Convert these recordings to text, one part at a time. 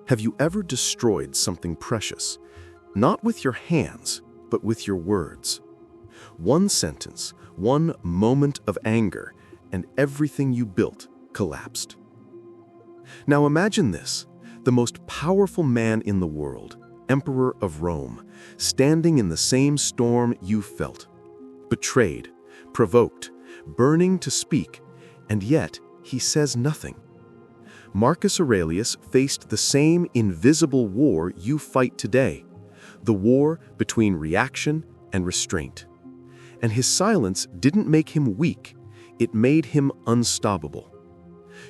Have you ever destroyed something precious, not with your hands, but with your words? One sentence, one moment of anger, and everything you built collapsed. Now imagine this, the most powerful man in the world, Emperor of Rome, standing in the same storm you felt, betrayed, provoked, burning to speak, and yet he says nothing. Marcus Aurelius faced the same invisible war you fight today, the war between reaction and restraint. And his silence didn't make him weak, it made him unstoppable.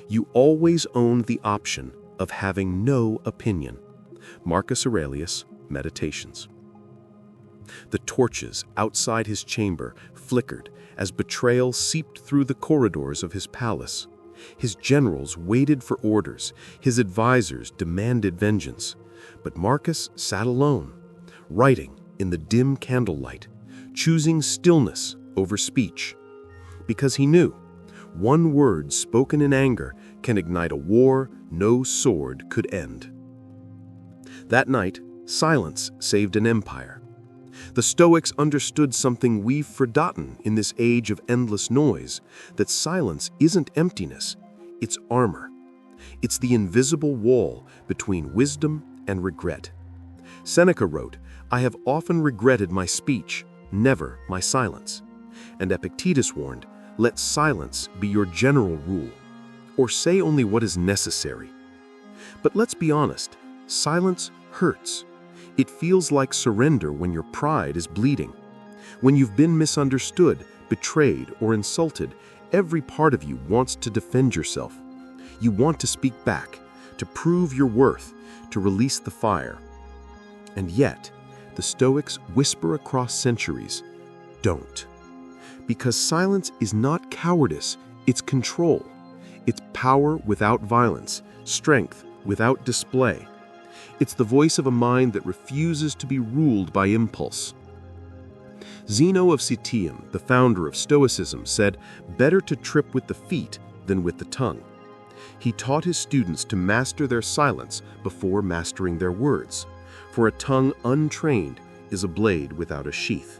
You always owned the option of having no opinion. Marcus Aurelius, Meditations. The torches outside his chamber flickered as betrayal seeped through the corridors of his palace. His generals waited for orders, his advisors demanded vengeance. But Marcus sat alone, writing in the dim candlelight, choosing stillness over speech. Because he knew, one word spoken in anger can ignite a war no sword could end. That night, silence saved an empire. The Stoics understood something we've forgotten in this age of endless noise, that silence isn't emptiness, it's armor. It's the invisible wall between wisdom and regret. Seneca wrote, "I have often regretted my speech, never my silence." And Epictetus warned, "Let silence be your general rule, or say only what is necessary." But let's be honest, silence hurts. It feels like surrender when your pride is bleeding. When you've been misunderstood, betrayed, or insulted, every part of you wants to defend yourself. You want to speak back, to prove your worth, to release the fire. And yet, the Stoics whisper across centuries, don't. Because silence is not cowardice, it's control. It's power without violence, strength without display. It's the voice of a mind that refuses to be ruled by impulse. Zeno of Citium, the founder of Stoicism, said, "Better to trip with the feet than with the tongue." He taught his students to master their silence before mastering their words, for a tongue untrained is a blade without a sheath.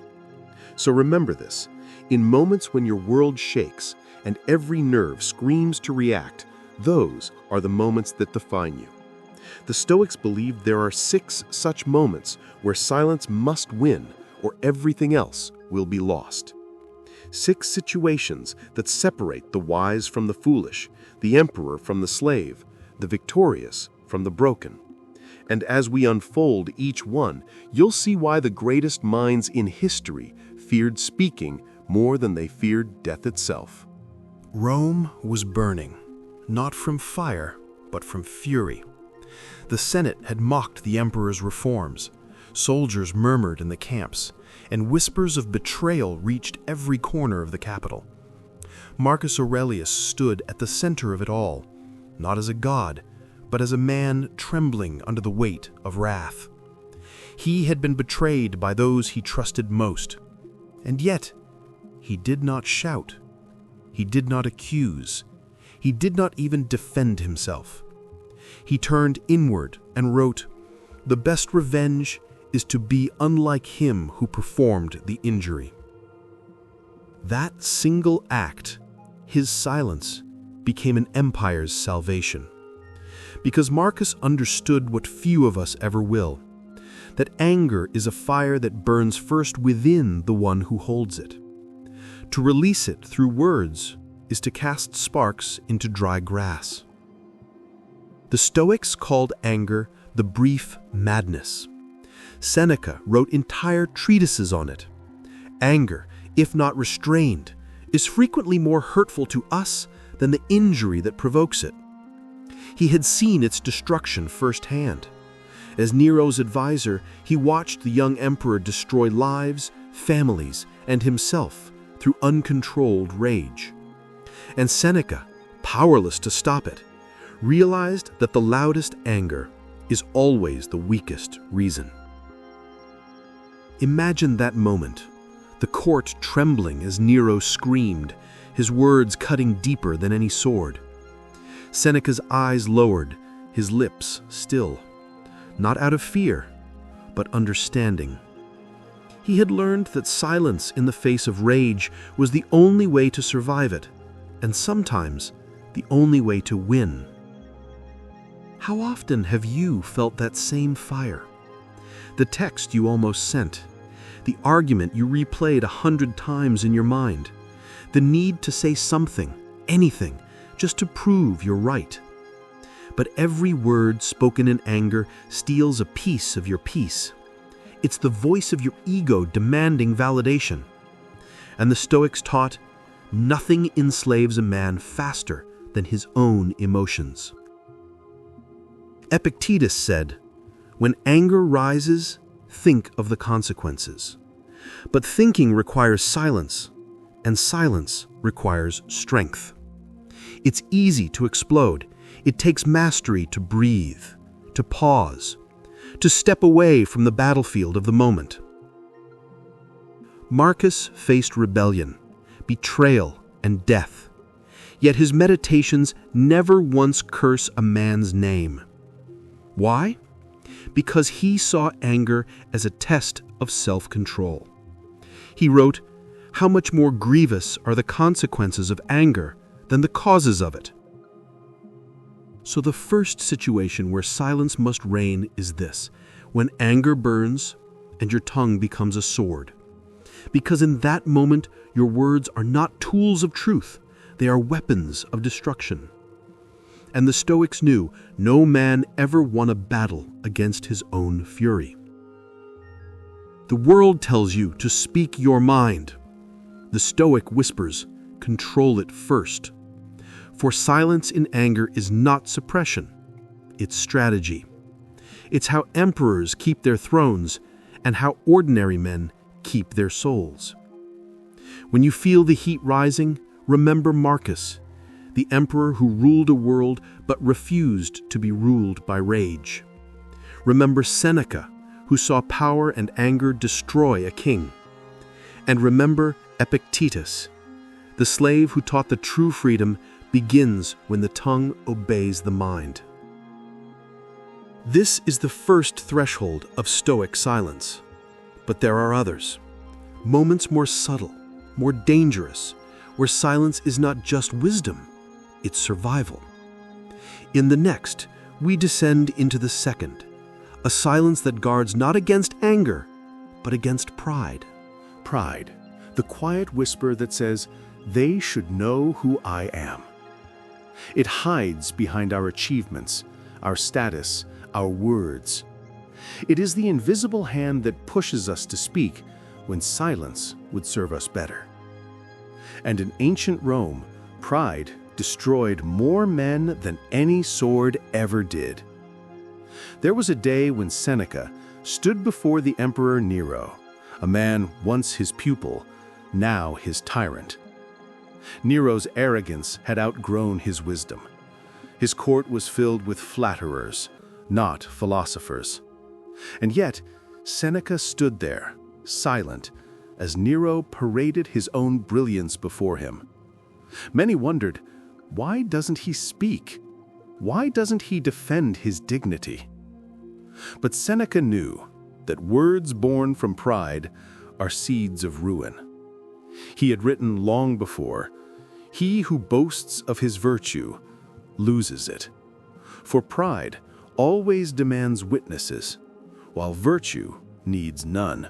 So remember this, in moments when your world shakes and every nerve screams to react, those are the moments that define you. The Stoics believed there are 6 such moments where silence must win or everything else will be lost. 6 situations that separate the wise from the foolish, the emperor from the slave, the victorious from the broken. And as we unfold each one, you'll see why the greatest minds in history feared speaking more than they feared death itself. Rome was burning, not from fire, but from fury. The Senate had mocked the emperor's reforms. Soldiers murmured in the camps, and whispers of betrayal reached every corner of the capital. Marcus Aurelius stood at the center of it all, not as a god, but as a man trembling under the weight of wrath. He had been betrayed by those he trusted most, and yet he did not shout. He did not accuse. He did not even defend himself. He turned inward and wrote, "The best revenge is to be unlike him who performed the injury." That single act, his silence, became an empire's salvation. Because Marcus understood what few of us ever will, that anger is a fire that burns first within the one who holds it. To release it through words is to cast sparks into dry grass. The Stoics called anger the brief madness. Seneca wrote entire treatises on it. Anger, if not restrained, is frequently more hurtful to us than the injury that provokes it. He had seen its destruction firsthand. As Nero's advisor, he watched the young emperor destroy lives, families, and himself through uncontrolled rage. And Seneca, powerless to stop it, realized that the loudest anger is always the weakest reason. Imagine that moment, the court trembling as Nero screamed, his words cutting deeper than any sword. Seneca's eyes lowered, his lips still, not out of fear, but understanding. He had learned that silence in the face of rage was the only way to survive it, and sometimes the only way to win. How often have you felt that same fire? The text you almost sent, the argument you replayed 100 times in your mind, the need to say something, anything, just to prove you're right. But every word spoken in anger steals a piece of your peace. It's the voice of your ego demanding validation. And the Stoics taught, nothing enslaves a man faster than his own emotions. Epictetus said, when anger rises, think of the consequences. But thinking requires silence, and silence requires strength. It's easy to explode. It takes mastery to breathe, to pause, to step away from the battlefield of the moment. Marcus faced rebellion, betrayal, and death, yet his meditations never once curse a man's name. Why? Because he saw anger as a test of self-control. He wrote, "How much more grievous are the consequences of anger than the causes of it." So the first situation where silence must reign is this, when anger burns and your tongue becomes a sword. Because in that moment, your words are not tools of truth, they are weapons of destruction. And the Stoics knew no man ever won a battle against his own fury. The world tells you to speak your mind. The Stoic whispers, control it first. For silence in anger is not suppression, it's strategy. It's how emperors keep their thrones and how ordinary men keep their souls. When you feel the heat rising, remember Marcus, the emperor who ruled a world but refused to be ruled by rage. Remember Seneca, who saw power and anger destroy a king. And remember Epictetus, the slave who taught the true freedom begins when the tongue obeys the mind. This is the first threshold of Stoic silence. But there are others, moments more subtle, more dangerous, where silence is not just wisdom, it's survival. In the next, we descend into the second, a silence that guards not against anger, but against pride. Pride, the quiet whisper that says, they should know who I am. It hides behind our achievements, our status, our words. It is the invisible hand that pushes us to speak when silence would serve us better. And in ancient Rome, pride destroyed more men than any sword ever did. There was a day when Seneca stood before the Emperor Nero, a man once his pupil, now his tyrant. Nero's arrogance had outgrown his wisdom. His court was filled with flatterers, not philosophers. And yet, Seneca stood there, silent, as Nero paraded his own brilliance before him. Many wondered, why doesn't he speak? Why doesn't he defend his dignity? But Seneca knew that words born from pride are seeds of ruin. He had written long before, "He who boasts of his virtue loses it." For pride always demands witnesses, while virtue needs none.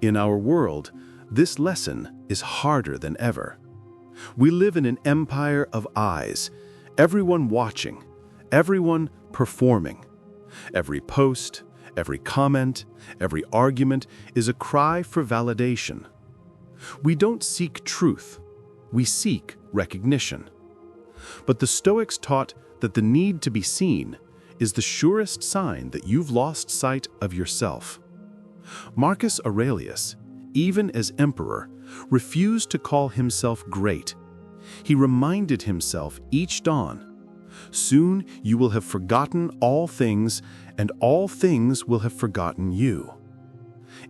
In our world, this lesson is harder than ever. We live in an empire of eyes, everyone watching, everyone performing. Every post, every comment, every argument is a cry for validation. We don't seek truth, we seek recognition. But the Stoics taught that the need to be seen is the surest sign that you've lost sight of yourself. Marcus Aurelius, even as emperor, refused to call himself great. He reminded himself each dawn, "Soon you will have forgotten all things, and all things will have forgotten you."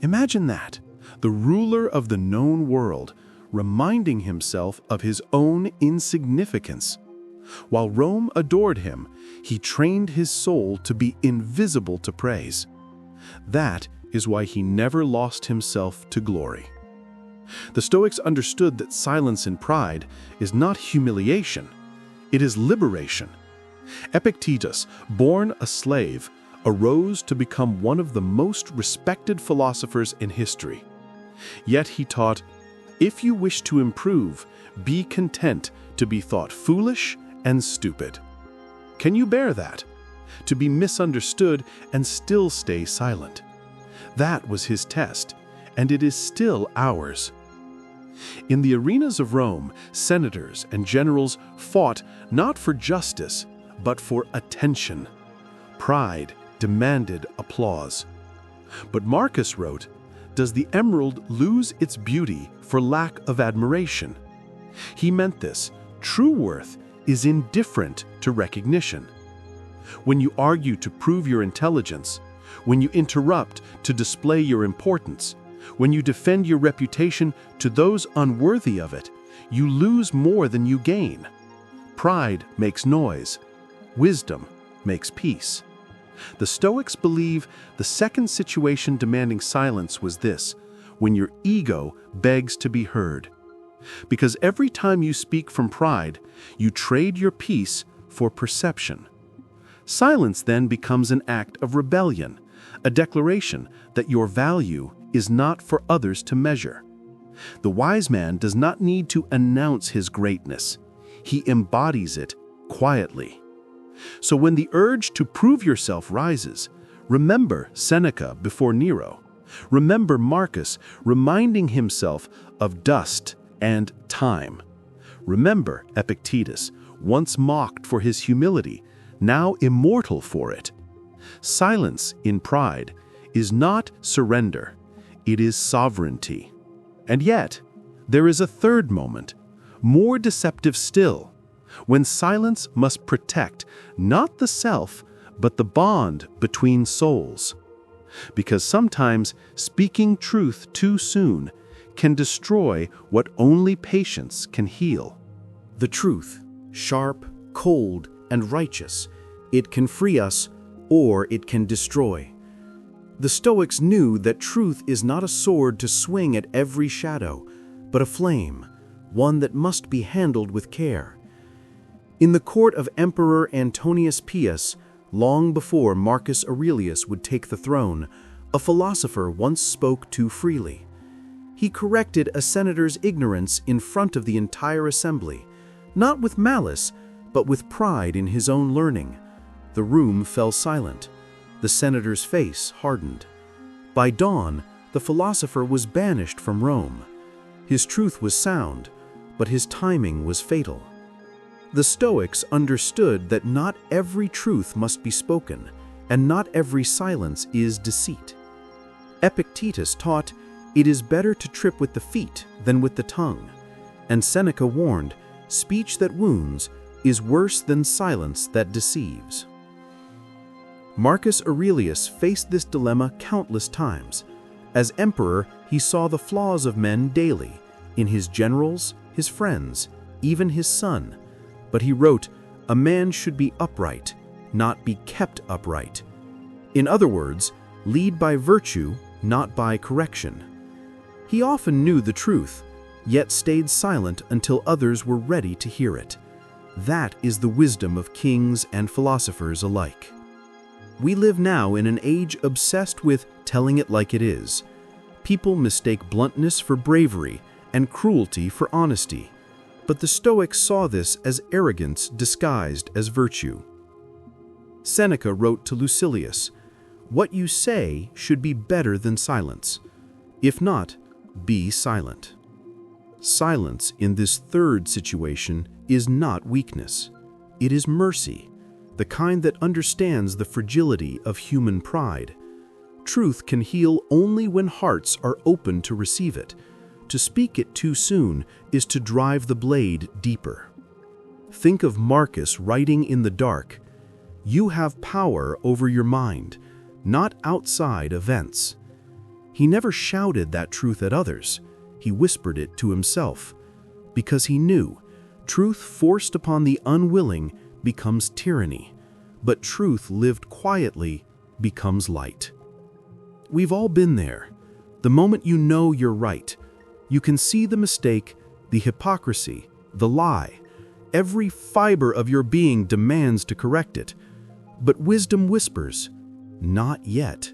Imagine that, the ruler of the known world, reminding himself of his own insignificance. While Rome adored him, he trained his soul to be invisible to praise. That is why he never lost himself to glory. The Stoics understood that silence in pride is not humiliation, it is liberation. Epictetus, born a slave, arose to become one of the most respected philosophers in history. Yet he taught, "If you wish to improve, be content to be thought foolish and stupid." Can you bear that? To be misunderstood and still stay silent. That was his test, and it is still ours. In the arenas of Rome, senators and generals fought not for justice, but for attention. Pride demanded applause. But Marcus wrote, "Does the emerald lose its beauty for lack of admiration?" He meant this: true worth is indifferent to recognition. When you argue to prove your intelligence, when you interrupt to display your importance, when you defend your reputation to those unworthy of it, you lose more than you gain. Pride makes noise. Wisdom makes peace. The Stoics believe the second situation demanding silence was this: when your ego begs to be heard. Because every time you speak from pride, you trade your peace for perception. Silence then becomes an act of rebellion, a declaration that your value is not for others to measure. The wise man does not need to announce his greatness. He embodies it quietly. So when the urge to prove yourself rises, remember Seneca before Nero. Remember Marcus reminding himself of dust and time. Remember Epictetus, once mocked for his humility, now immortal for it. Silence in pride is not surrender, it is sovereignty. And yet, there is a third moment, more deceptive still, when silence must protect not the self, but the bond between souls. Because sometimes speaking truth too soon can destroy what only patience can heal. The truth, sharp, cold, and righteous, it can free us or it can destroy. The Stoics knew that truth is not a sword to swing at every shadow, but a flame, one that must be handled with care. In the court of Emperor Antonius Pius, long before Marcus Aurelius would take the throne, a philosopher once spoke too freely. He corrected a senator's ignorance in front of the entire assembly, not with malice, but with pride in his own learning. The room fell silent. The senator's face hardened. By dawn, the philosopher was banished from Rome. His truth was sound, but his timing was fatal. The Stoics understood that not every truth must be spoken, and not every silence is deceit. Epictetus taught, "It is better to trip with the feet than with the tongue." And Seneca warned, "Speech that wounds is worse than silence that deceives." Marcus Aurelius faced this dilemma countless times. As emperor, he saw the flaws of men daily, in his generals, his friends, even his son. But he wrote, "A man should be upright, not be kept upright." In other words, lead by virtue, not by correction. He often knew the truth, yet stayed silent until others were ready to hear it. That is the wisdom of kings and philosophers alike. We live now in an age obsessed with telling it like it is. People mistake bluntness for bravery and cruelty for honesty. But the Stoics saw this as arrogance disguised as virtue. Seneca wrote to Lucilius, "What you say should be better than silence. If not, be silent." Silence in this third situation is not weakness. It is mercy, the kind that understands the fragility of human pride. Truth can heal only when hearts are open to receive it. To speak it too soon is to drive the blade deeper. Think of Marcus writing in the dark, "You have power over your mind, not outside events." He never shouted that truth at others. He whispered it to himself, because he knew Truth forced upon the unwilling becomes tyranny, but truth lived quietly becomes light. We've all been there. The moment you know you're right, you can see the mistake, the hypocrisy, the lie. Every fiber of your being demands to correct it. But wisdom whispers, not yet.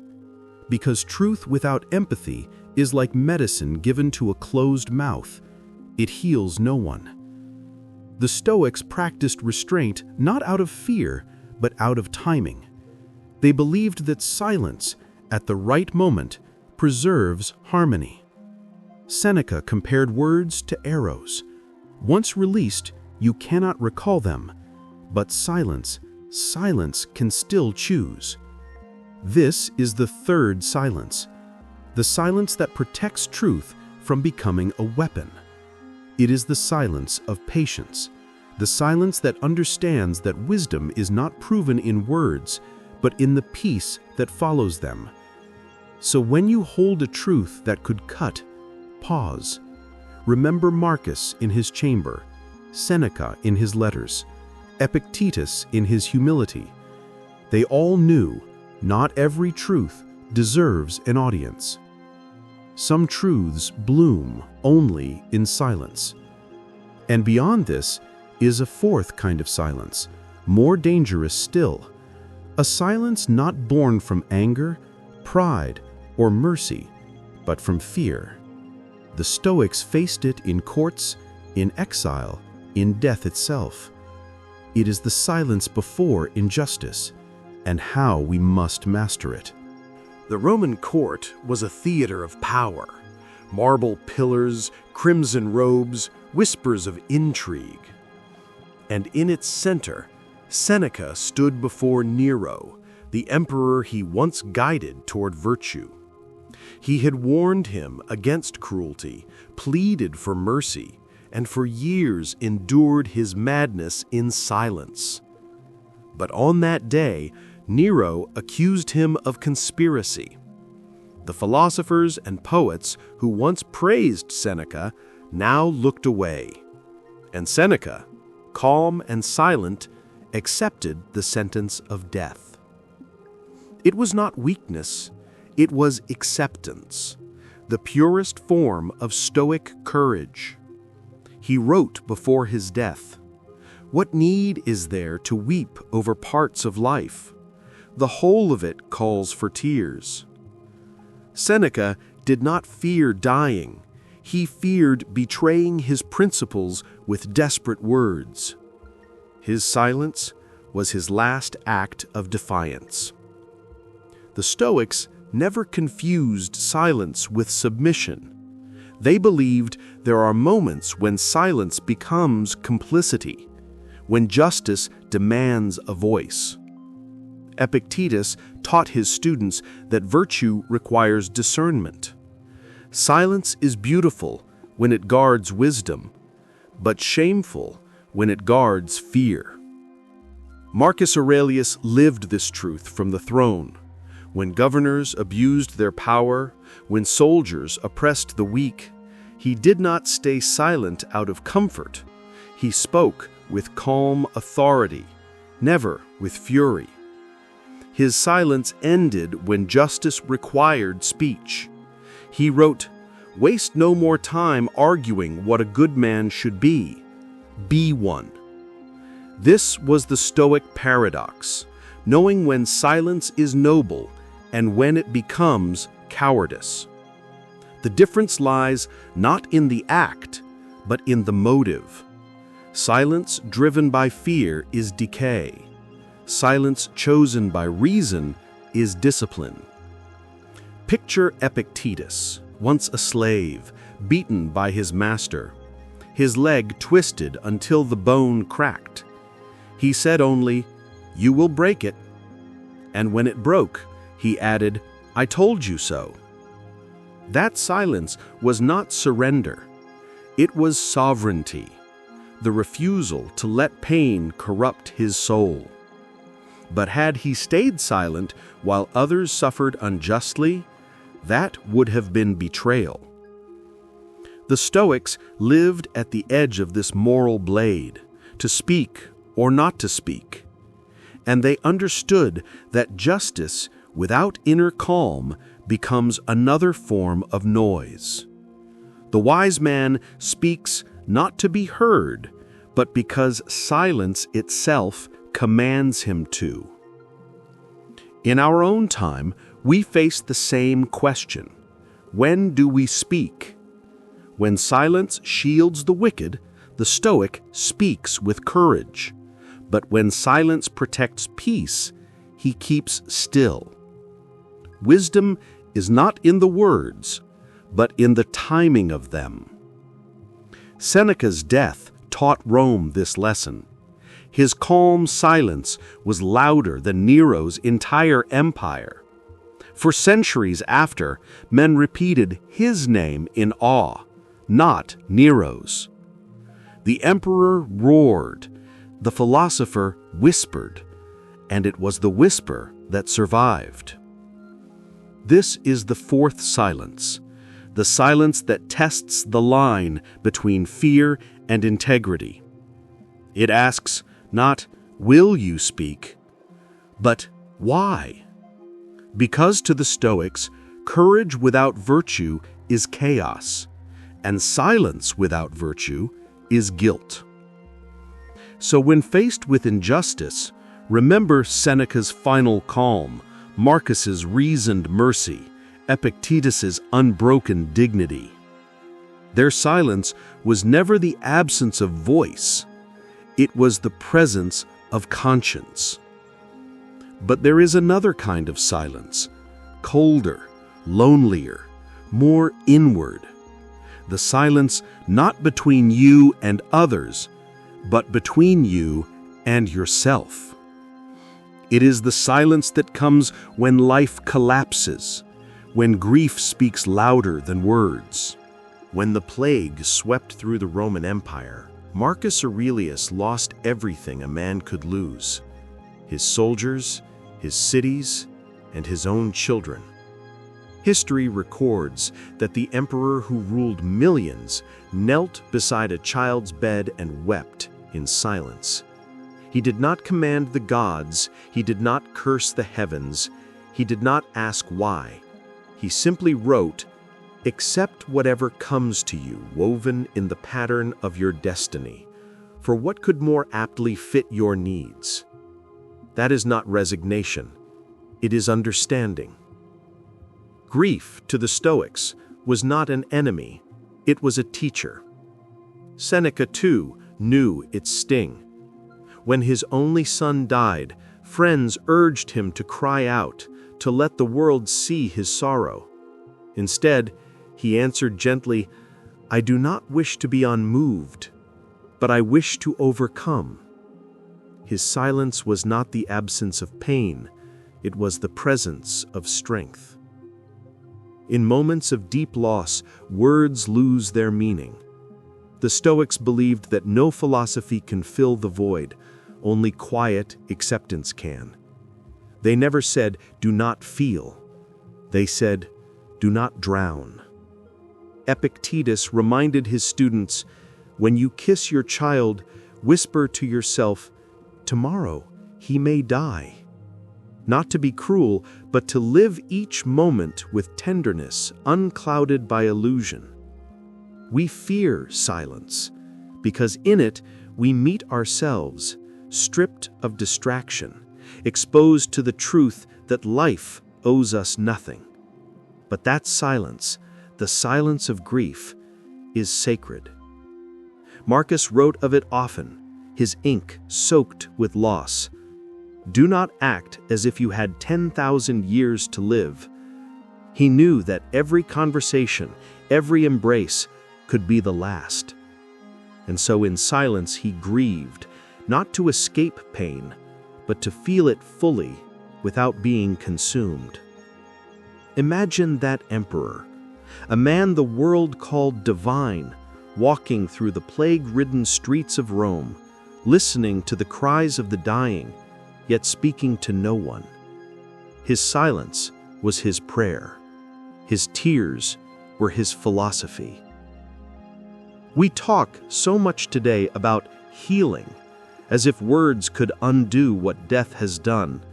Because truth without empathy is like medicine given to a closed mouth. It heals no one. The Stoics practiced restraint not out of fear, but out of timing. They believed that silence, at the right moment, preserves harmony. Seneca compared words to arrows. Once released, you cannot recall them, but silence can still choose. This is the third silence, the silence that protects truth from becoming a weapon. It is the silence of patience, the silence that understands that wisdom is not proven in words, but in the peace that follows them. So when you hold a truth that could cut, pause. Remember Marcus in his chamber, Seneca in his letters, Epictetus in his humility. They all knew not every truth deserves an audience. Some truths bloom only in silence. And beyond this is a fourth kind of silence, more dangerous still, a silence not born from anger, pride, or mercy, but from fear. The Stoics faced it in courts, in exile, in death itself. It is the silence before injustice, and how we must master it. The Roman court was a theater of power. Marble pillars, crimson robes, whispers of intrigue. And in its center, Seneca stood before Nero, the emperor he once guided toward virtue. He had warned him against cruelty, pleaded for mercy, and for years endured his madness in silence. But on that day, Nero accused him of conspiracy. The philosophers and poets who once praised Seneca now looked away, and Seneca, calm and silent, accepted the sentence of death. It was not weakness, it was acceptance, the purest form of Stoic courage. He wrote before his death, "What need is there to weep over parts of life? The whole of it calls for tears." Seneca did not fear dying. He feared betraying his principles with desperate words. His silence was his last act of defiance. The Stoics never confused silence with submission. They believed there are moments when silence becomes complicity, when justice demands a voice. Epictetus taught his students that virtue requires discernment. Silence is beautiful when it guards wisdom, but shameful when it guards fear. Marcus Aurelius lived this truth from the throne. When governors abused their power, when soldiers oppressed the weak, he did not stay silent out of comfort. He spoke with calm authority, never with fury. His silence ended when justice required speech. He wrote, "Waste no more time arguing what a good man should be. Be one." This was the Stoic paradox, knowing when silence is noble and when it becomes cowardice. The difference lies not in the act, but in the motive. Silence driven by fear is decay. Silence chosen by reason is discipline. Picture Epictetus, once a slave, beaten by his master. His leg twisted until the bone cracked. He said only, "You will break it." And when it broke, he added, "I told you so." That silence was not surrender. It was sovereignty, the refusal to let pain corrupt his soul. But had he stayed silent while others suffered unjustly, that would have been betrayal. The Stoics lived at the edge of this moral blade, to speak or not to speak. And they understood that justice without inner calm becomes another form of noise. The wise man speaks not to be heard, but because silence itself commands him to. In our own time, we face the same question. When do we speak? When silence shields the wicked, the Stoic speaks with courage. But when silence protects peace, he keeps still. Wisdom is not in the words, but in the timing of them. Seneca's death taught Rome this lesson. His calm silence was louder than Nero's entire empire. For centuries after, men repeated his name in awe, not Nero's. The emperor roared, the philosopher whispered, and it was the whisper that survived. This is the fourth silence, the silence that tests the line between fear and integrity. It asks not, will you speak, but why? Because to the Stoics, courage without virtue is chaos, and silence without virtue is guilt. So when faced with injustice, remember Seneca's final calm, Marcus's reasoned mercy, Epictetus's unbroken dignity. Their silence was never the absence of voice, it was the presence of conscience. But there is another kind of silence, colder, lonelier, more inward. The silence not between you and others, but between you and yourself. It is the silence that comes when life collapses, when grief speaks louder than words. When the plague swept through the Roman Empire, Marcus Aurelius lost everything a man could lose: his soldiers, his cities, and his own children. History records that the emperor who ruled millions knelt beside a child's bed and wept in silence. He did not command the gods, he did not curse the heavens, he did not ask why. He simply wrote, "Accept whatever comes to you, woven in the pattern of your destiny, for what could more aptly fit your needs?" That is not resignation, it is understanding. Grief, to the Stoics, was not an enemy, it was a teacher. Seneca, too, knew its sting. When his only son died, friends urged him to cry out, to let the world see his sorrow. Instead, he answered gently, "I do not wish to be unmoved, but I wish to overcome." His silence was not the absence of pain, it was the presence of strength. In moments of deep loss, words lose their meaning. The Stoics believed that no philosophy can fill the void, only quiet acceptance can. They never said, "Do not feel." They said, "Do not drown." Epictetus reminded his students, "When you kiss your child, whisper to yourself, 'Tomorrow he may die.'" Not to be cruel, but to live each moment with tenderness, unclouded by illusion. We fear silence, because in it we meet ourselves, stripped of distraction, exposed to the truth that life owes us nothing. But that silence, the silence of grief, is sacred. Marcus wrote of it often, his ink soaked with loss. "Do not act as if you had 10,000 years to live." He knew that every conversation, every embrace could be the last. And so in silence he grieved, not to escape pain, but to feel it fully without being consumed. Imagine that emperor, a man the world called divine, walking through the plague-ridden streets of Rome, listening to the cries of the dying, yet speaking to no one. His silence was his prayer. His tears were his philosophy. We talk so much today about healing, as if words could undo what death has done.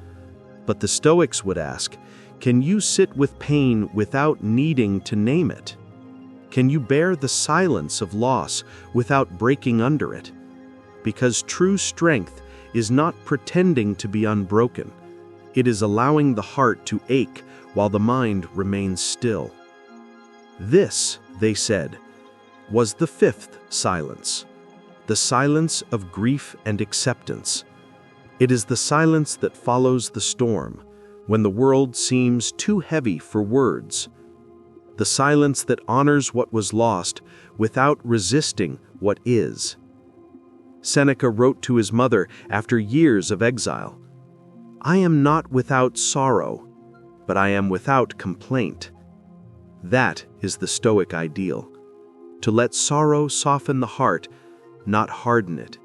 But the Stoics would ask, can you sit with pain without needing to name it? Can you bear the silence of loss without breaking under it? Because true strength is not pretending to be unbroken. It is allowing the heart to ache while the mind remains still. This, they said, was the fifth silence, the silence of grief and acceptance. It is the silence that follows the storm, when the world seems too heavy for words. The silence that honors what was lost without resisting what is. Seneca wrote to his mother after years of exile, "I am not without sorrow, but I am without complaint." That is the Stoic ideal, to let sorrow soften the heart, not harden it.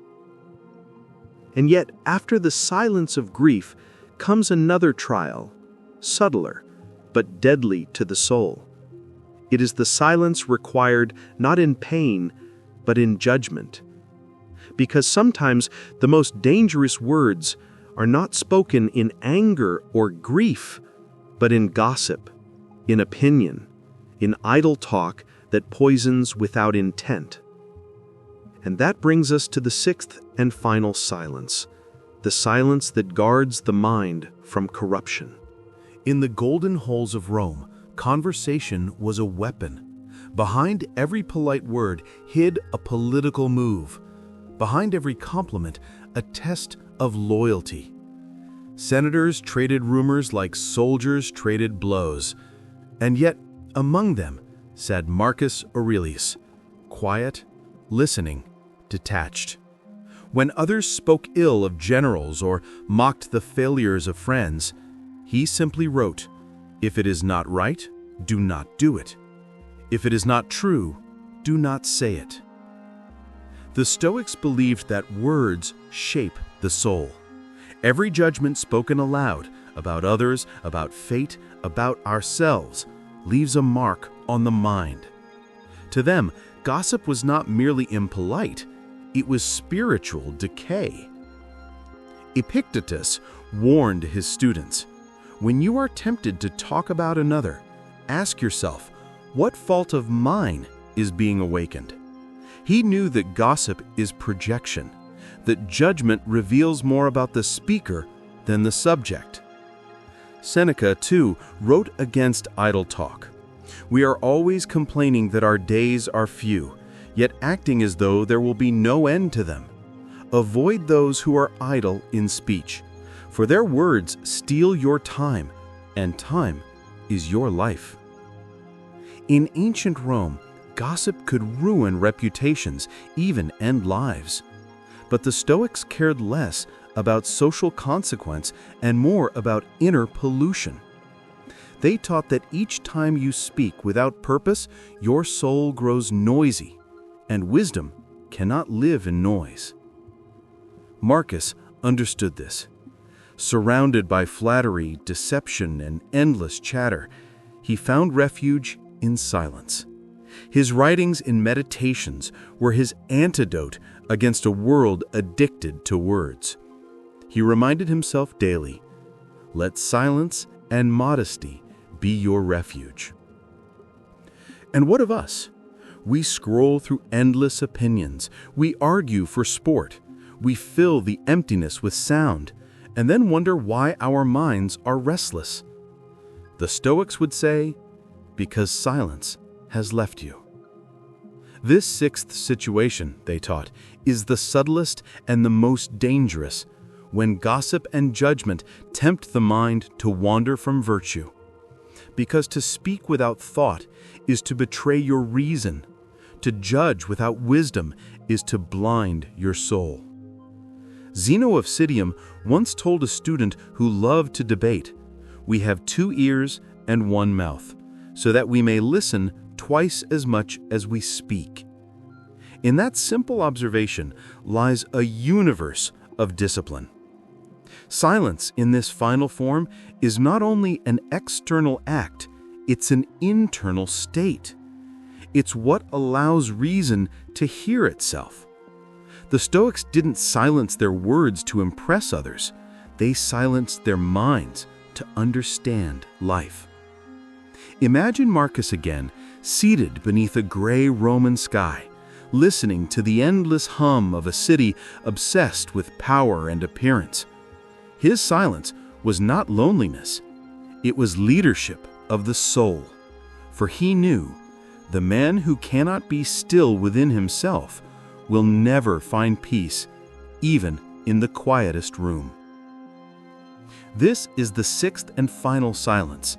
And yet, after the silence of grief comes another trial, subtler, but deadly to the soul. It is the silence required not in pain, but in judgment. Because sometimes the most dangerous words are not spoken in anger or grief, but in gossip, in opinion, in idle talk that poisons without intent. And that brings us to the sixth and final silence, the silence that guards the mind from corruption. In the golden halls of Rome, conversation was a weapon. Behind every polite word hid a political move. Behind every compliment, a test of loyalty. Senators traded rumors like soldiers traded blows. And yet, among them sat Marcus Aurelius, quiet, listening, detached. When others spoke ill of generals or mocked the failures of friends, he simply wrote, "If it is not right, do not do it. If it is not true, do not say it." The Stoics believed that words shape the soul. Every judgment spoken aloud about others, about fate, about ourselves, leaves a mark on the mind. To them, gossip was not merely impolite, it was spiritual decay. Epictetus warned his students, "When you are tempted to talk about another, ask yourself, what fault of mine is being awakened?" He knew that gossip is projection, that judgment reveals more about the speaker than the subject. Seneca, too, wrote against idle talk. "We are always complaining that our days are few, yet acting as though there will be no end to them. Avoid those who are idle in speech, for their words steal your time, and time is your life." In ancient Rome, gossip could ruin reputations, even end lives. But the Stoics cared less about social consequence and more about inner pollution. They taught that each time you speak without purpose, your soul grows noisy, and wisdom cannot live in noise. Marcus understood this. Surrounded by flattery, deception, and endless chatter, he found refuge in silence. His writings and meditations were his antidote against a world addicted to words. He reminded himself daily, "Let silence and modesty be your refuge." And what of us? We scroll through endless opinions. We argue for sport. We fill the emptiness with sound, and then wonder why our minds are restless. The Stoics would say, "Because silence has left you." This sixth situation, they taught, is the subtlest and the most dangerous, when gossip and judgment tempt the mind to wander from virtue. Because to speak without thought is to betray your reason. To judge without wisdom is to blind your soul. Zeno of Citium once told a student who loved to debate, "We have 2 ears and 1 mouth, so that we may listen twice as much as we speak." In that simple observation lies a universe of discipline. Silence in this final form is not only an external act, it's an internal state. It's what allows reason to hear itself. The Stoics didn't silence their words to impress others. They silenced their minds to understand life. Imagine Marcus again, seated beneath a gray Roman sky, listening to the endless hum of a city obsessed with power and appearance. His silence was not loneliness. It was leadership of the soul. For he knew, the man who cannot be still within himself will never find peace, even in the quietest room. This is the sixth and final silence,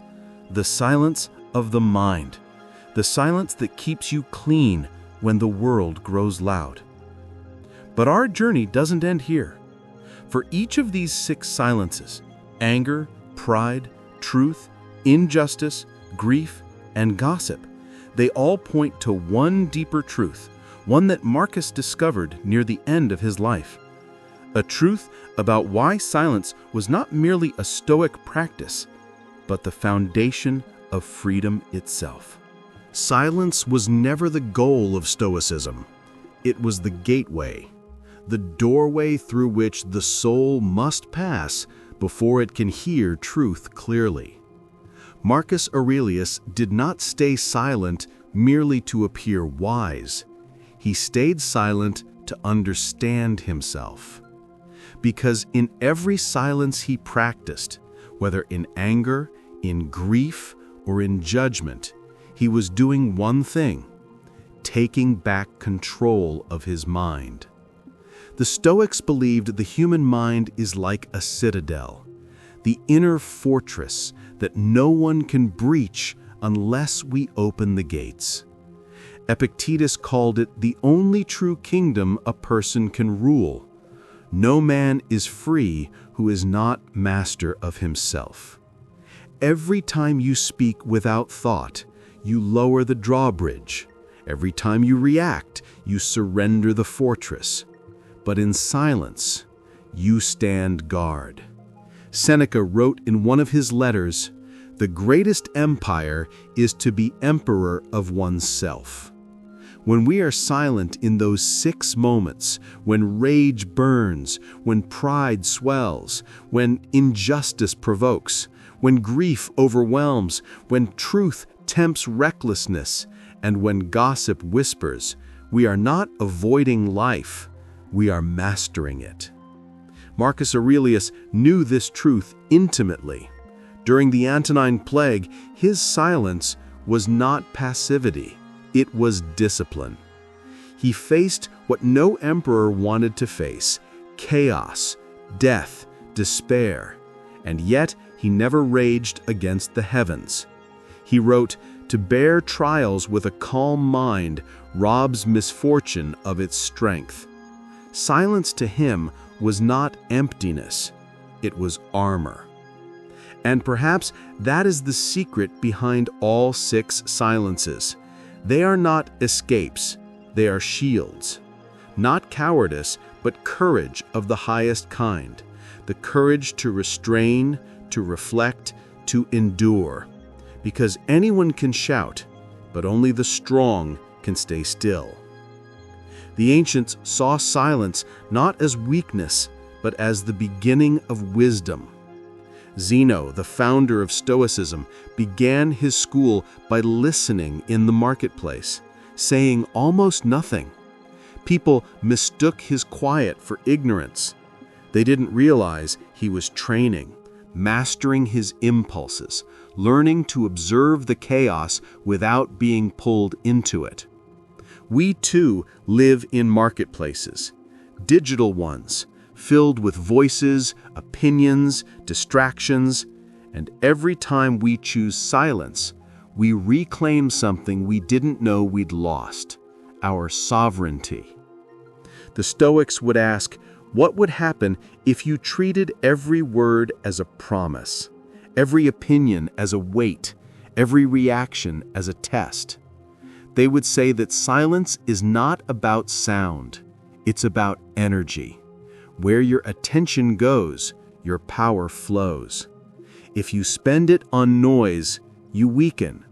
the silence of the mind, the silence that keeps you clean when the world grows loud. But our journey doesn't end here. For each of these 6 silences, anger, pride, truth, injustice, grief, and gossip, they all point to one deeper truth, one that Marcus discovered near the end of his life. A truth about why silence was not merely a Stoic practice, but the foundation of freedom itself. Silence was never the goal of Stoicism. It was the gateway, the doorway through which the soul must pass before it can hear truth clearly. Marcus Aurelius did not stay silent merely to appear wise. He stayed silent to understand himself. Because in every silence he practiced, whether in anger, in grief, or in judgment, he was doing one thing: taking back control of his mind. The Stoics believed the human mind is like a citadel, the inner fortress that no one can breach unless we open the gates. Epictetus called it the only true kingdom a person can rule. No man is free who is not master of himself. Every time you speak without thought, you lower the drawbridge. Every time you react, you surrender the fortress. But in silence, you stand guard. Seneca wrote in one of his letters, "The greatest empire is to be emperor of oneself." When we are silent in those 6 moments, when rage burns, when pride swells, when injustice provokes, when grief overwhelms, when truth tempts recklessness, and when gossip whispers, we are not avoiding life, we are mastering it. Marcus Aurelius knew this truth intimately. During the Antonine Plague, his silence was not passivity. It was discipline. He faced what no emperor wanted to face: chaos, death, despair. And yet he never raged against the heavens. He wrote, "To bear trials with a calm mind robs misfortune of its strength." Silence to him was not emptiness, it was armor. And perhaps that is the secret behind all 6 silences. They are not escapes, they are shields. Not cowardice, but courage of the highest kind. The courage to restrain, to reflect, to endure. Because anyone can shout, but only the strong can stay still. The ancients saw silence not as weakness, but as the beginning of wisdom. Zeno, the founder of Stoicism, began his school by listening in the marketplace, saying almost nothing. People mistook his quiet for ignorance. They didn't realize he was training, mastering his impulses, learning to observe the chaos without being pulled into it. We too live in marketplaces, digital ones, filled with voices, opinions, distractions, and every time we choose silence, we reclaim something we didn't know we'd lost: our sovereignty. The Stoics would ask, what would happen if you treated every word as a promise, every opinion as a weight, every reaction as a test? They would say that silence is not about sound, it's about energy. Where your attention goes, your power flows. If you spend it on noise, you weaken.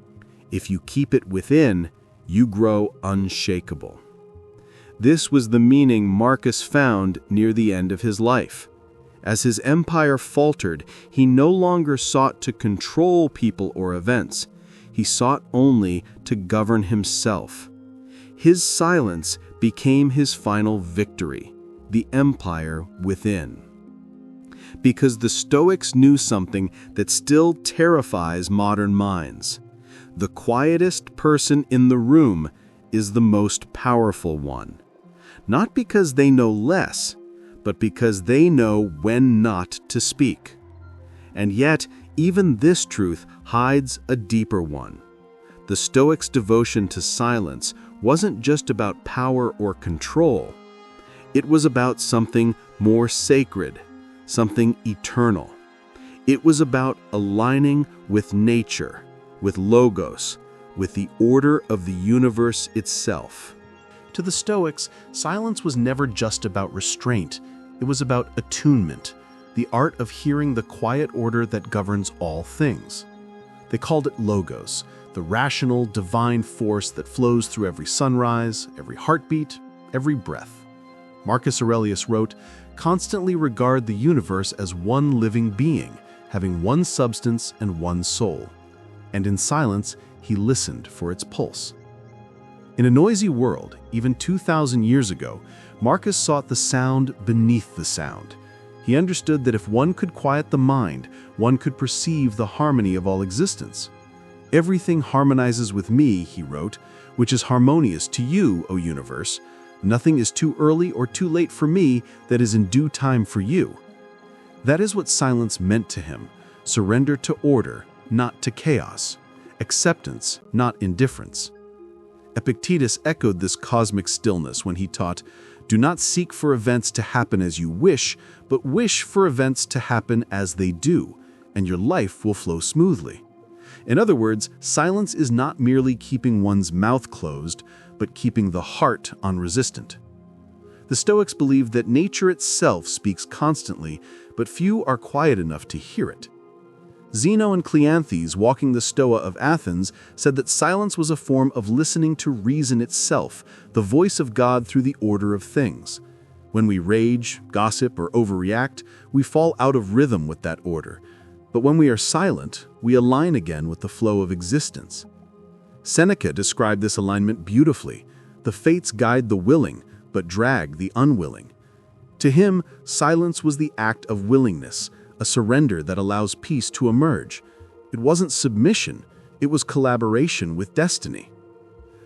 If you keep it within, you grow unshakable. This was the meaning Marcus found near the end of his life. As his empire faltered, he no longer sought to control people or events. He sought only to govern himself. His silence became his final victory, the empire within. Because the Stoics knew something that still terrifies modern minds. The quietest person in the room is the most powerful one. Not because they know less, but because they know when not to speak. And yet, even this truth hides a deeper one. The Stoics' devotion to silence wasn't just about power or control. It was about something more sacred, something eternal. It was about aligning with nature, with logos, with the order of the universe itself. To the Stoics, silence was never just about restraint. It was about attunement, the art of hearing the quiet order that governs all things. They called it logos, the rational, divine force that flows through every sunrise, every heartbeat, every breath. Marcus Aurelius wrote, "Constantly regard the universe as one living being, having one substance and one soul." And in silence, he listened for its pulse. In a noisy world, even 2,000 years ago, Marcus sought the sound beneath the sound. He understood that if one could quiet the mind, one could perceive the harmony of all existence. "Everything harmonizes with me," he wrote, "which is harmonious to you, O universe. Nothing is too early or too late for me that is in due time for you." That is what silence meant to him: surrender to order, not to chaos; acceptance, not indifference. Epictetus echoed this cosmic stillness when he taught, "Do not seek for events to happen as you wish, but wish for events to happen as they do, and your life will flow smoothly." In other words, silence is not merely keeping one's mouth closed, but keeping the heart unresistant. The Stoics believed that nature itself speaks constantly, but few are quiet enough to hear it. Zeno and Cleanthes, walking the Stoa of Athens, said that silence was a form of listening to reason itself, the voice of God through the order of things. When we rage, gossip, or overreact, we fall out of rhythm with that order. But when we are silent, we align again with the flow of existence. Seneca described this alignment beautifully. The fates guide the willing, but drag the unwilling. To him, silence was the act of willingness, a surrender that allows peace to emerge. It wasn't submission, it was collaboration with destiny.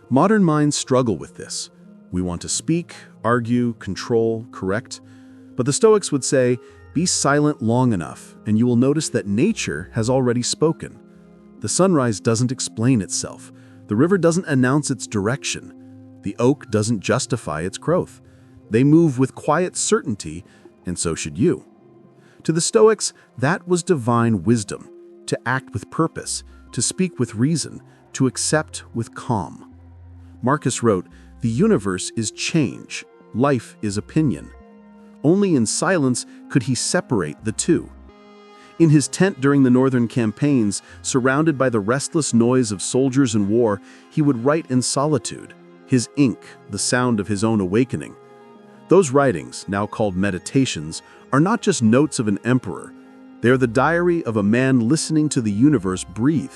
Modern minds struggle with this. We want to speak, argue, control, correct. But the Stoics would say, be silent long enough, and you will notice that nature has already spoken. The sunrise doesn't explain itself. The river doesn't announce its direction. The oak doesn't justify its growth. They move with quiet certainty, and so should you. To the Stoics, that was divine wisdom, to act with purpose, to speak with reason, to accept with calm. Marcus wrote, "The universe is change, life is opinion." Only in silence could he separate the two. In his tent during the northern campaigns, surrounded by the restless noise of soldiers and war, he would write in solitude, his ink the sound of his own awakening. Those writings, now called meditations, are not just notes of an emperor. They are the diary of a man listening to the universe breathe.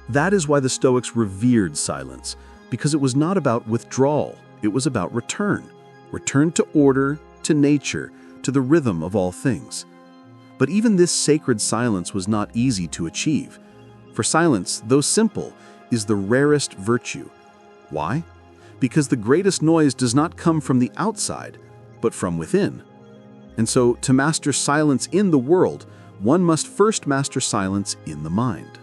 That is why the Stoics revered silence, because it was not about withdrawal, it was about return. Return to order, to nature, to the rhythm of all things. But even this sacred silence was not easy to achieve. For silence, though simple, is the rarest virtue. Why? Because the greatest noise does not come from the outside, but from within. And so, to master silence in the world, one must first master silence in the mind.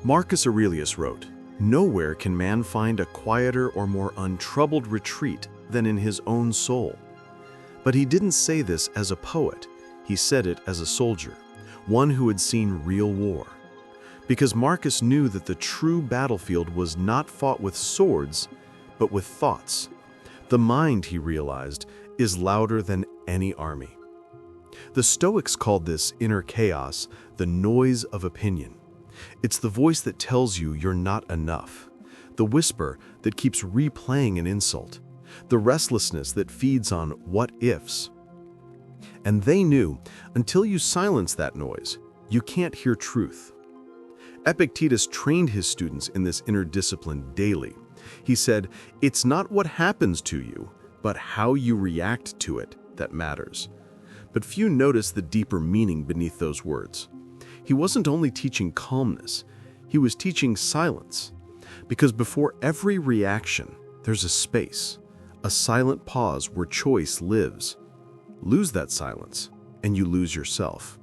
Marcus Aurelius wrote, "Nowhere can man find a quieter or more untroubled retreat than in his own soul." But he didn't say this as a poet. He said it as a soldier, one who had seen real war. Because Marcus knew that the true battlefield was not fought with swords, but with thoughts. The mind, he realized, is louder than any army. The Stoics called this inner chaos the noise of opinion. It's the voice that tells you you're not enough, the whisper that keeps replaying an insult, the restlessness that feeds on what-ifs. And they knew, until you silence that noise, you can't hear truth. Epictetus trained his students in this inner discipline daily. He said, "It's not what happens to you, but how you react to it that matters." But few notice the deeper meaning beneath those words. He wasn't only teaching calmness, he was teaching silence. Because before every reaction, there's a space, a silent pause where choice lives. Lose that silence, and you lose yourself.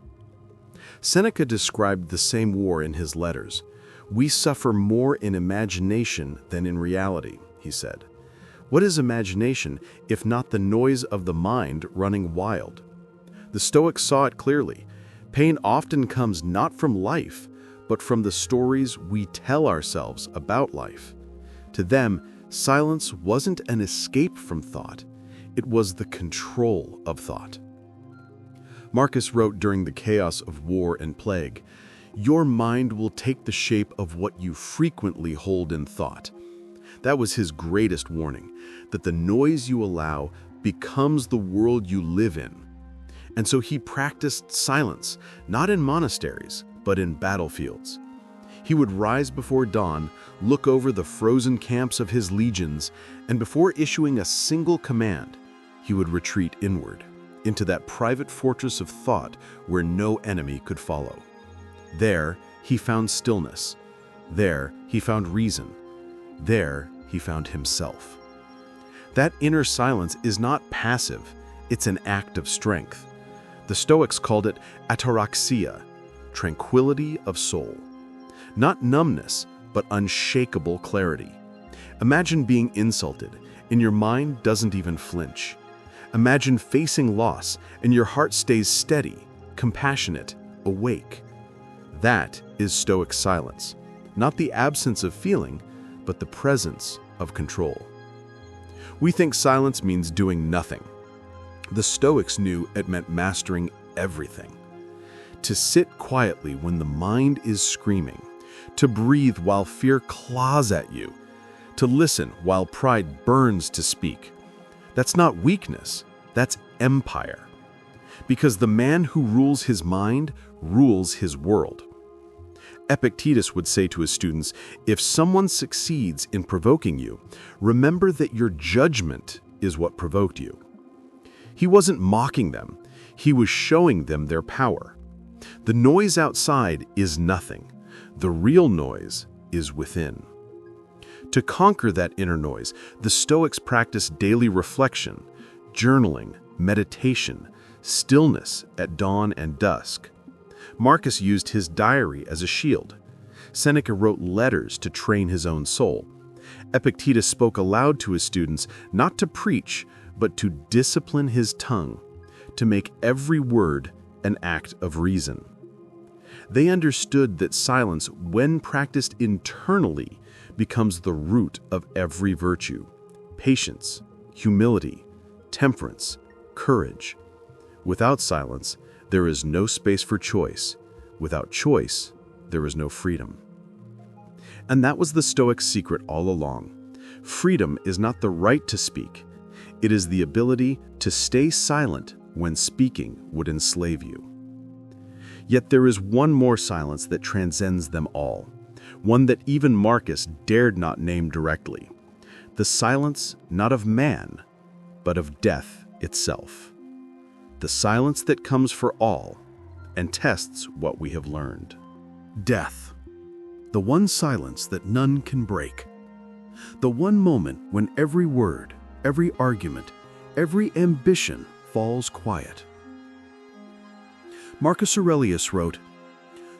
Seneca described the same war in his letters. "We suffer more in imagination than in reality," he said. What is imagination if not the noise of the mind running wild? The Stoics saw it clearly. Pain often comes not from life, but from the stories we tell ourselves about life. To them, silence wasn't an escape from thought. It was the control of thought. Marcus wrote during the chaos of war and plague, "Your mind will take the shape of what you frequently hold in thought." That was his greatest warning, that the noise you allow becomes the world you live in. And so he practiced silence, not in monasteries, but in battlefields. He would rise before dawn, look over the frozen camps of his legions, and before issuing a single command, he would retreat inward, into that private fortress of thought where no enemy could follow. There, he found stillness. There, he found reason. There, he found himself. That inner silence is not passive, it's an act of strength. The Stoics called it ataraxia, tranquility of soul. Not numbness, but unshakable clarity. Imagine being insulted, and your mind doesn't even flinch. Imagine facing loss, and your heart stays steady, compassionate, awake. That is Stoic silence, not the absence of feeling, but the presence of control. We think silence means doing nothing. The Stoics knew it meant mastering everything. To sit quietly when the mind is screaming, to breathe while fear claws at you, to listen while pride burns to speak. That's not weakness, that's empire. Because the man who rules his mind rules his world. Epictetus would say to his students, if someone succeeds in provoking you, remember that your judgment is what provoked you. He wasn't mocking them, he was showing them their power. The noise outside is nothing. The real noise is within. To conquer that inner noise, the Stoics practiced daily reflection, journaling, meditation, stillness at dawn and dusk. Marcus used his diary as a shield. Seneca wrote letters to train his own soul. Epictetus spoke aloud to his students, not to preach, but to discipline his tongue, to make every word an act of reason. They understood that silence, when practiced internally, becomes the root of every virtue: patience, humility, temperance, courage. Without silence, there is no space for choice. Without choice, there is no freedom. And that was the Stoics' secret all along. Freedom is not the right to speak. It is the ability to stay silent when speaking would enslave you. Yet there is one more silence that transcends them all, one that even Marcus dared not name directly. The silence not of man, but of death itself. The silence that comes for all and tests what we have learned. Death, the one silence that none can break. The one moment when every word, every argument, every ambition falls quiet. Marcus Aurelius wrote,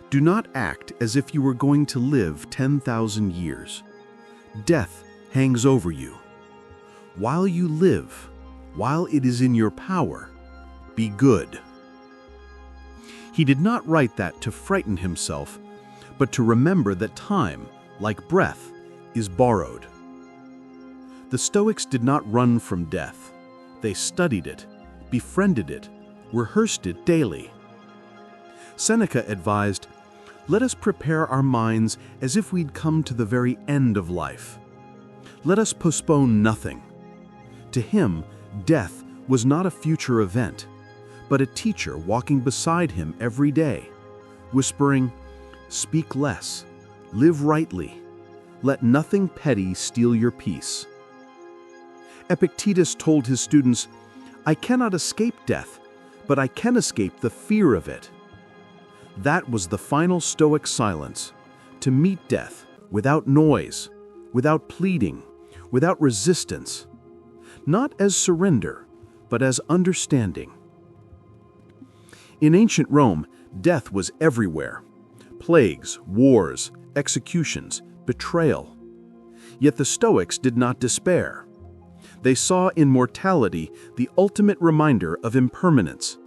"Do not act as if you were going to live 10,000 years. Death hangs over you. While you live, while it is in your power, be good." He did not write that to frighten himself, but to remember that time, like breath, is borrowed. The Stoics did not run from death. They studied it, befriended it, rehearsed it daily. Seneca advised, "Let us prepare our minds as if we'd come to the very end of life. Let us postpone nothing. To him, death was not a future event, but a teacher walking beside him every day, whispering, "Speak less, live rightly, let nothing petty steal your peace." Epictetus told his students, "I cannot escape death, but I can escape the fear of it." That was the final Stoic silence, to meet death without noise, without pleading, without resistance, not as surrender, but as understanding. In ancient Rome, death was everywhere. Plagues, wars, executions, betrayal. Yet the Stoics did not despair. They saw in mortality the ultimate reminder of impermanence.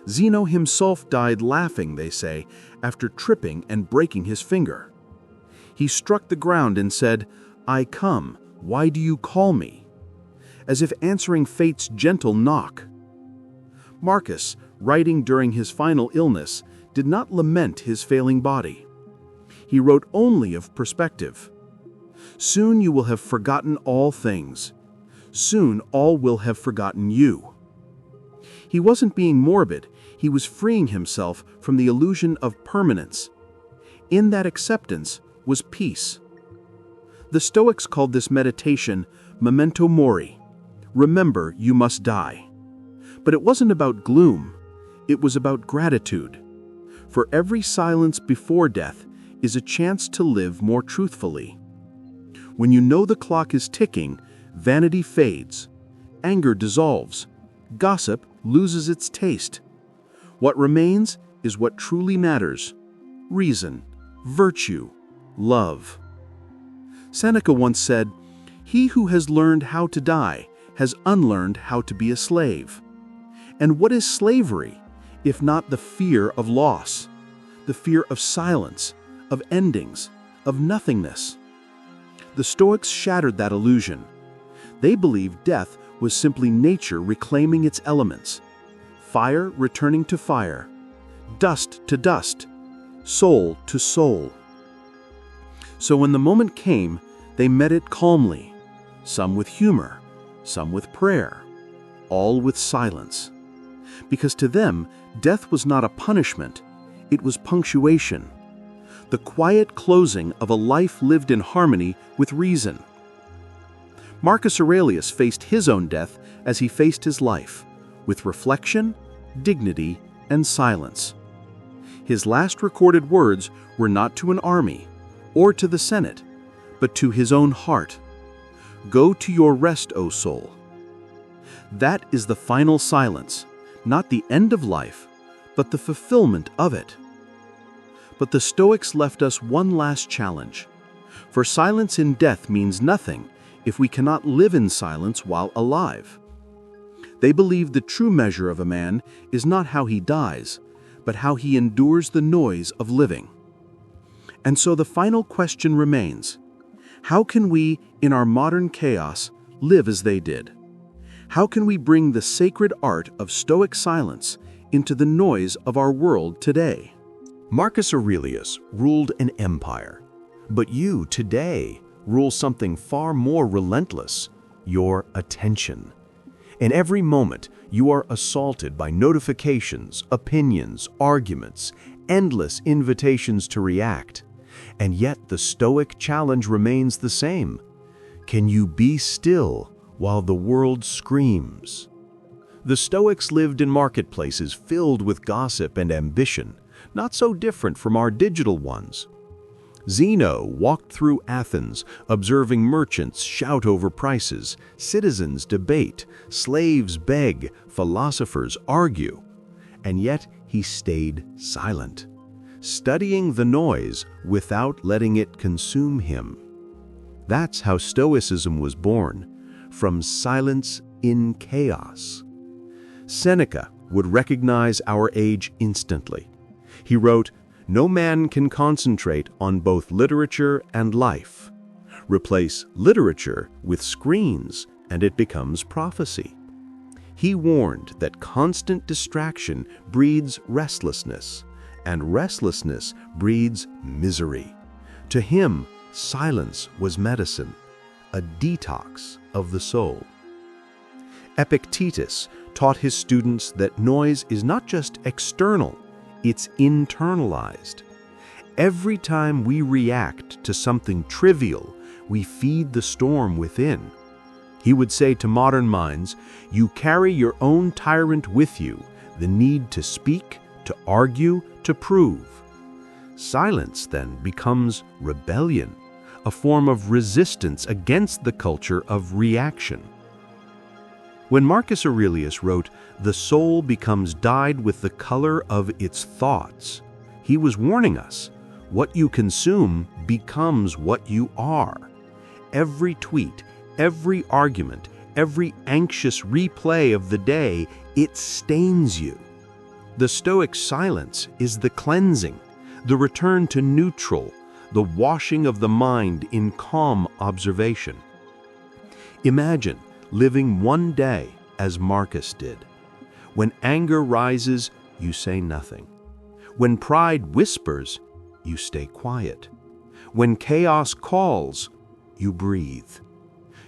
Zeno himself died laughing, they say, after tripping and breaking his finger. He struck the ground and said, "I come, why do you call me?" as if answering fate's gentle knock. Marcus, writing during his final illness, did not lament his failing body. He wrote only of perspective. "Soon you will have forgotten all things. Soon all will have forgotten you." He wasn't being morbid, he was freeing himself from the illusion of permanence. In that acceptance was peace. The Stoics called this meditation memento mori. Remember, you must die. But it wasn't about gloom, it was about gratitude. For every silence before death is a chance to live more truthfully. When you know the clock is ticking, vanity fades, anger dissolves, gossip loses its taste. What remains is what truly matters: reason, virtue, love. Seneca once said, "He who has learned how to die has unlearned how to be a slave." And what is slavery, if not the fear of loss, the fear of silence, of endings, of nothingness? The Stoics shattered that illusion. They believed death was simply nature reclaiming its elements, fire returning to fire, dust to dust, soul to soul. So when the moment came, they met it calmly, some with humor, some with prayer, all with silence. Because to them, death was not a punishment, it was punctuation, the quiet closing of a life lived in harmony with reason. Marcus Aurelius faced his own death as he faced his life, with reflection, dignity, and silence. His last recorded words were not to an army or to the Senate, but to his own heart. "Go to your rest, O soul." That is the final silence, not the end of life, but the fulfillment of it. But the Stoics left us one last challenge. For silence in death means nothing if we cannot live in silence while alive. They believe the true measure of a man is not how he dies, but how he endures the noise of living. And so the final question remains: how can we, in our modern chaos, live as they did? How can we bring the sacred art of Stoic silence into the noise of our world today? Marcus Aurelius ruled an empire, but you today rule something far more relentless: your attention. In every moment, you are assaulted by notifications, opinions, arguments, endless invitations to react. And yet the Stoic challenge remains the same. Can you be still while the world screams? The Stoics lived in marketplaces filled with gossip and ambition, not so different from our digital ones. Zeno walked through Athens, observing merchants shout over prices, citizens debate, slaves beg, philosophers argue. And yet he stayed silent, studying the noise without letting it consume him. That's how Stoicism was born, from silence in chaos. Seneca would recognize our age instantly. He wrote, "No man can concentrate on both literature and life. Replace literature with screens, and it becomes prophecy." He warned that constant distraction breeds restlessness, and restlessness breeds misery. To him, silence was medicine, a detox of the soul. Epictetus taught his students that noise is not just external, it's internalized. Every time we react to something trivial, we feed the storm within. He would say to modern minds, you carry your own tyrant with you, the need to speak, to argue, to prove. Silence then becomes rebellion, a form of resistance against the culture of reaction. When Marcus Aurelius wrote, "The soul becomes dyed with the color of its thoughts," he was warning us, what you consume becomes what you are. Every tweet, every argument, every anxious replay of the day, it stains you. The Stoic silence is the cleansing, the return to neutral, the washing of the mind in calm observation. Imagine living one day as Marcus did. When anger rises, you say nothing. When pride whispers, you stay quiet. When chaos calls, you breathe.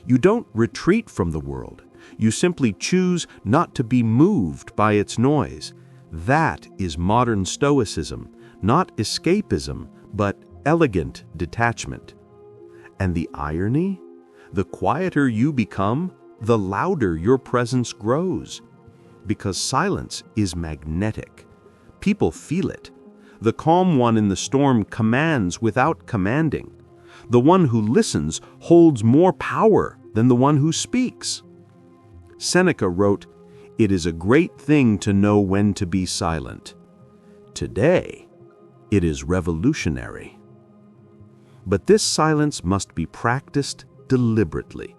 You don't retreat from the world. You simply choose not to be moved by its noise. That is modern Stoicism, not escapism, but elegant detachment. And the irony? The quieter you become, the louder your presence grows. Because silence is magnetic. People feel it. The calm one in the storm commands without commanding. The one who listens holds more power than the one who speaks. Seneca wrote, "It is a great thing to know when to be silent." Today, it is revolutionary. But this silence must be practiced deliberately,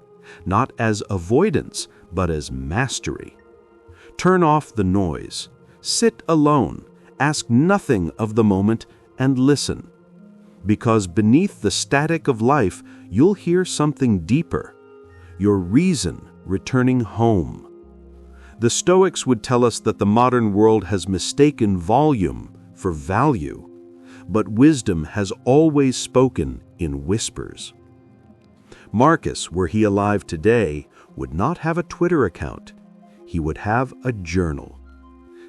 not as avoidance, but as mastery. Turn off the noise, sit alone, ask nothing of the moment, and listen. Because beneath the static of life, you'll hear something deeper, your reason returning home. The Stoics would tell us that the modern world has mistaken volume for value, but wisdom has always spoken in whispers. Marcus, were he alive today, would not have a Twitter account. He would have a journal.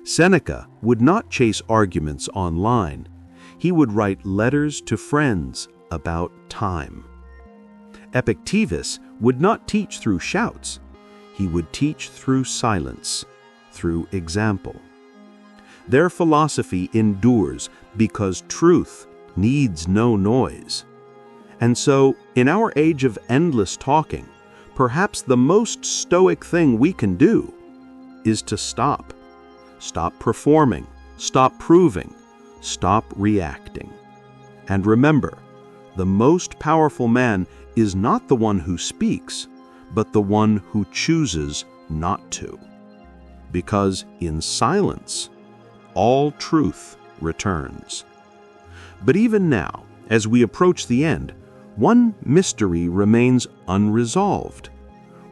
Seneca would not chase arguments online. He would write letters to friends about time. Epictetus would not teach through shouts. He would teach through silence, through example. Their philosophy endures because truth needs no noise. And so, in our age of endless talking, perhaps the most stoic thing we can do is to stop. Stop performing, stop proving, stop reacting. And remember, the most powerful man is not the one who speaks, but the one who chooses not to. Because in silence, all truth returns. But even now, as we approach the end, one mystery remains unresolved.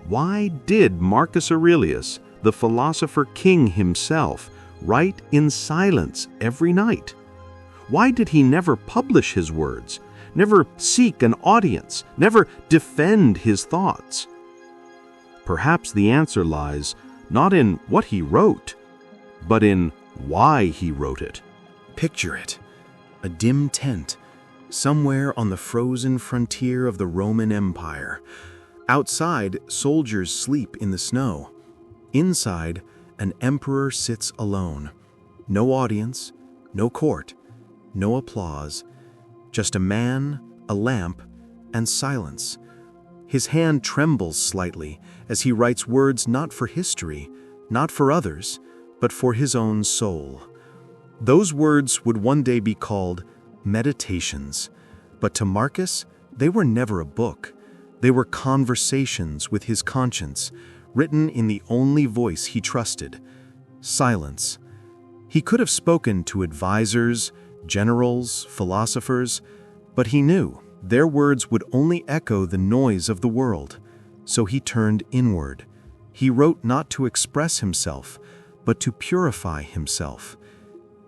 Why did Marcus Aurelius, the philosopher king himself, write in silence every night? Why did he never publish his words, never seek an audience, never defend his thoughts? Perhaps the answer lies not in what he wrote, but in why he wrote it. Picture it, a dim tent, somewhere on the frozen frontier of the Roman Empire. Outside, soldiers sleep in the snow. Inside, an emperor sits alone. No audience, no court, no applause. Just a man, a lamp, and silence. His hand trembles slightly as he writes words not for history, not for others, but for his own soul. Those words would one day be called meditations, but to Marcus, they were never a book. They were conversations with his conscience, written in the only voice he trusted, silence. He could have spoken to advisors, generals, philosophers, but he knew their words would only echo the noise of the world. So he turned inward. He wrote not to express himself, but to purify himself.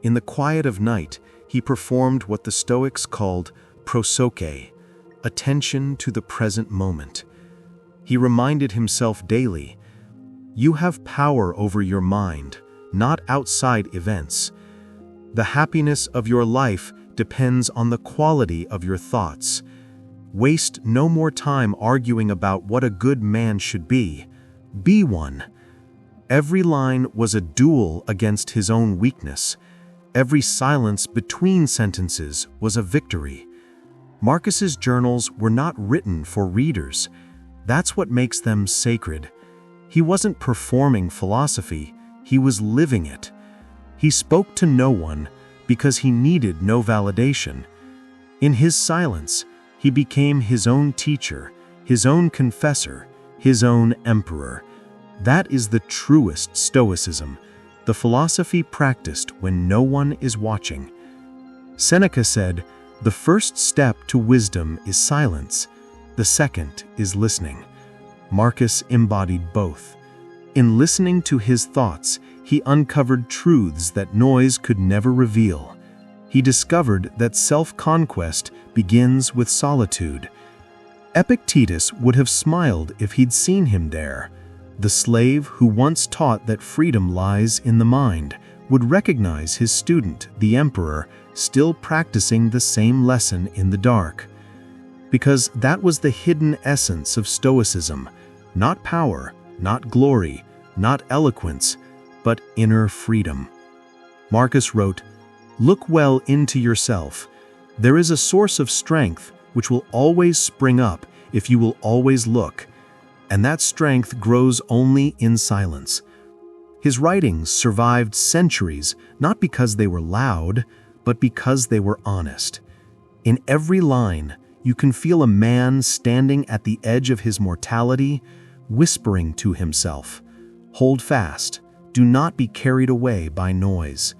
In the quiet of night, he performed what the Stoics called prosoche, attention to the present moment. He reminded himself daily, "You have power over your mind, not outside events. The happiness of your life depends on the quality of your thoughts. Waste no more time arguing about what a good man should be. Be one." Every line was a duel against his own weakness. Every silence between sentences was a victory. Marcus's journals were not written for readers. That's what makes them sacred. He wasn't performing philosophy, he was living it. He spoke to no one because he needed no validation. In his silence, he became his own teacher, his own confessor, his own emperor. That is the truest Stoicism, the philosophy practiced when no one is watching. Seneca said, "The first step to wisdom is silence, the second is listening." Marcus embodied both. In listening to his thoughts, he uncovered truths that noise could never reveal. He discovered that self-conquest begins with solitude. Epictetus would have smiled if he'd seen him there. The slave who once taught that freedom lies in the mind would recognize his student, the emperor, still practicing the same lesson in the dark. Because that was the hidden essence of Stoicism, not power, not glory, not eloquence, but inner freedom. Marcus wrote, "Look well into yourself. There is a source of strength which will always spring up if you will always look, and that strength grows only in silence." His writings survived centuries not because they were loud, but because they were honest. In every line, you can feel a man standing at the edge of his mortality, whispering to himself, "Hold fast, do not be carried away by noise."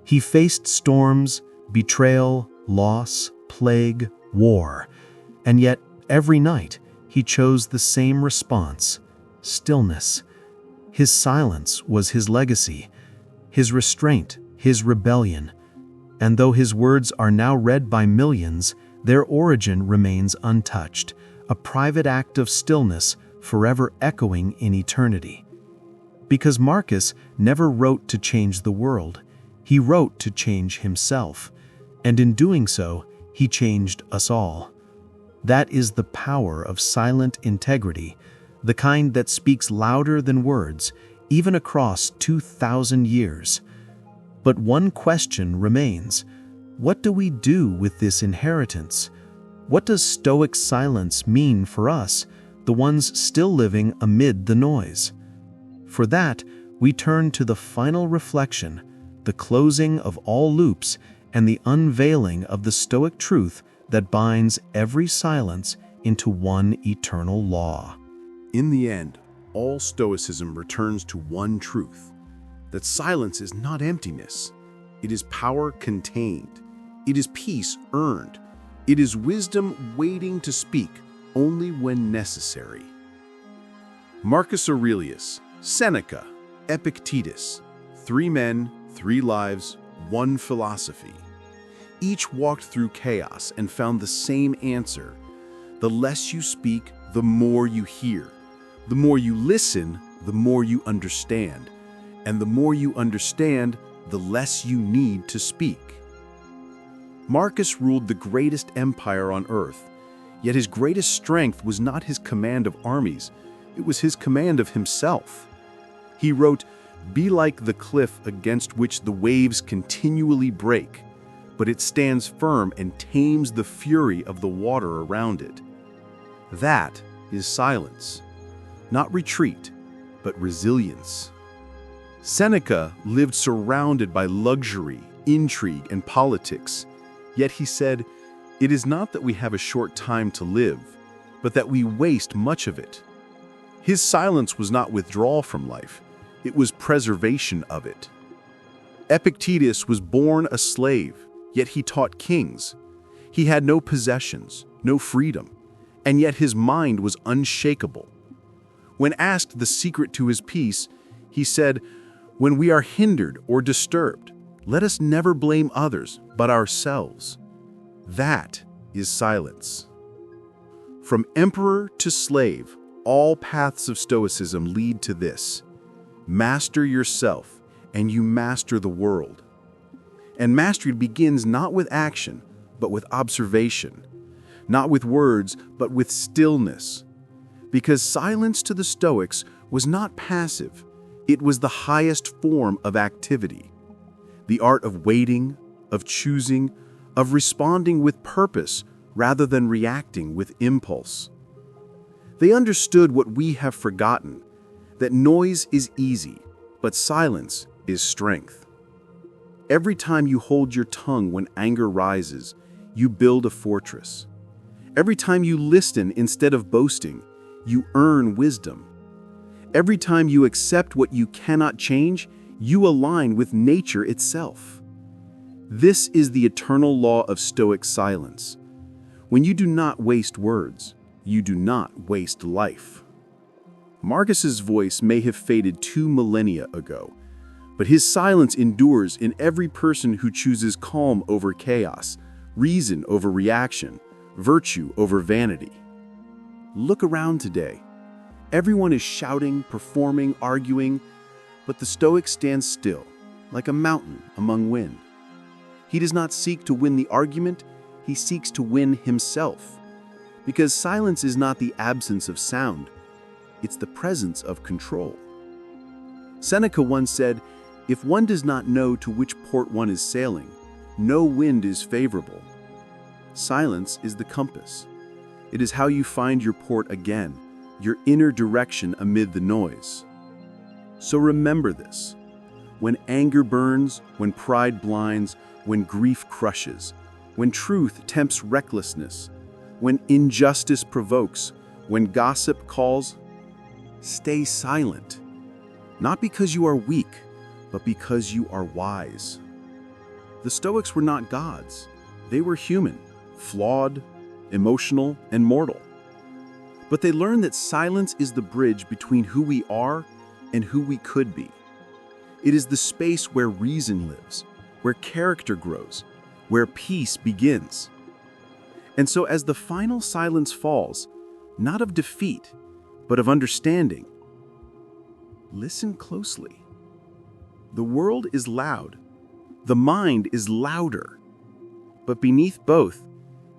He faced storms, betrayal, loss, plague, war, and yet every night he chose the same response: stillness. His silence was his legacy, his restraint, his rebellion. And though his words are now read by millions, their origin remains untouched, a private act of stillness forever echoing in eternity. Because Marcus never wrote to change the world, he wrote to change himself, and in doing so, he changed us all. That is the power of silent integrity, the kind that speaks louder than words, even across 2,000 years. But one question remains: what do we do with this inheritance? What does Stoic silence mean for us, the ones still living amid the noise? For that, we turn to the final reflection, the closing of all loops, and the unveiling of the Stoic truth that binds every silence into one eternal law. In the end, all Stoicism returns to one truth: that silence is not emptiness. It is power contained. It is peace earned. It is wisdom waiting to speak only when necessary. Marcus Aurelius, Seneca, Epictetus, 3 men, 3 lives, 1 philosophy. Each walked through chaos and found the same answer: the less you speak, the more you hear. The more you listen, the more you understand. And the more you understand, the less you need to speak. Marcus ruled the greatest empire on earth, yet his greatest strength was not his command of armies, it was his command of himself. He wrote, "Be like the cliff against which the waves continually break, but it stands firm and tames the fury of the water around it." That is silence, not retreat, but resilience. Seneca lived surrounded by luxury, intrigue, and politics, yet he said, "It is not that we have a short time to live, but that we waste much of it." His silence was not withdrawal from life, it was preservation of it. Epictetus was born a slave, yet he taught kings. He had no possessions, no freedom, and yet his mind was unshakable. When asked the secret to his peace, he said, "When we are hindered or disturbed, let us never blame others but ourselves." That is silence. From emperor to slave, all paths of Stoicism lead to this: master yourself, and you master the world. And mastery begins not with action, but with observation, not with words, but with stillness. Because silence to the Stoics was not passive, it was the highest form of activity. The art of waiting, of choosing, of responding with purpose rather than reacting with impulse. They understood what we have forgotten, that noise is easy, but silence is strength. Every time you hold your tongue when anger rises, you build a fortress. Every time you listen instead of boasting, you earn wisdom. Every time you accept what you cannot change, you align with nature itself. This is the eternal law of Stoic silence. When you do not waste words, you do not waste life. Marcus's voice may have faded 2 millennia ago, but his silence endures in every person who chooses calm over chaos, reason over reaction, virtue over vanity. Look around today. Everyone is shouting, performing, arguing, but the Stoic stands still, like a mountain among wind. He does not seek to win the argument, he seeks to win himself. Because silence is not the absence of sound, it's the presence of control. Seneca once said, "If one does not know to which port one is sailing, no wind is favorable." Silence is the compass. It is how you find your port again, your inner direction amid the noise. So remember this. When anger burns, when pride blinds, when grief crushes, when truth tempts recklessness, when injustice provokes, when gossip calls, stay silent. Not because you are weak, but because you are wise. The Stoics were not gods. They were human, flawed, emotional, and mortal. But they learned that silence is the bridge between who we are and who we could be. It is the space where reason lives, where character grows, where peace begins. And so as the final silence falls, not of defeat, but of understanding, listen closely. The world is loud. The mind is louder. But beneath both,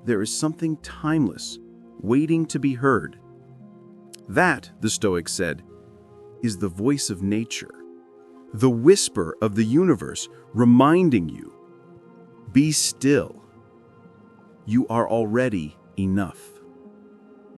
there is something timeless, waiting to be heard. That, the Stoics said, is the voice of nature, the whisper of the universe reminding you, be still. You are already enough.